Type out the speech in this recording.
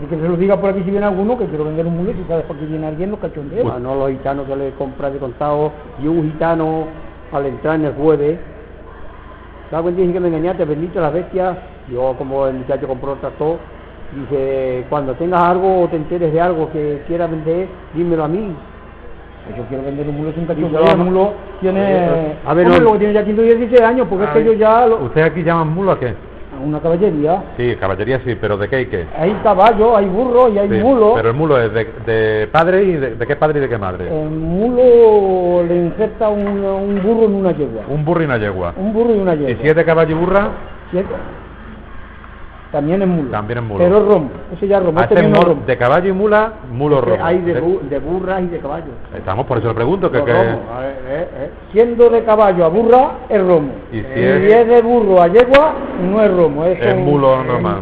que se lo diga por aquí si viene alguno que quiero vender un mulo, si sabes por qué viene alguien, los cachondeos. Pues no los gitanos que le compra de contado, y un gitano al entrar en el jueves, ¿sabes cuando dije que me engañaste, vendiste las bestias? Yo, como el muchacho compró el tractor, dice, cuando tengas algo o te enteres de algo que quieras vender, dímelo a mí. Pues yo quiero vender un mulo sin cachondeo, Sí, el mulo tiene... a ver, hombre, no. luego tiene ya 15 o 16 años, porque es que yo ya... ¿Usted aquí llaman mulo a qué? Una caballería, Sí, caballería sí, pero ¿de qué y qué? hay caballos, hay burros y hay Sí, mulos. pero el mulo es de padre y de qué padre y de qué madre. El mulo le inserta un burro en una yegua. Un burro y una yegua. Un burro y una yegua. ¿Y si es de caballo y burra? Siete. También es mulo. También es mulo. Pero es romo. Ese ya es romo. Este Este no es romo. de caballo y mula, mulo Que romo. hay de burras y de caballos. Estamos, por eso le pregunto, que... Los romos, a ver, Siendo de caballo a burra, es romo. Y si es de burro a yegua, no es romo. Es mulo normal.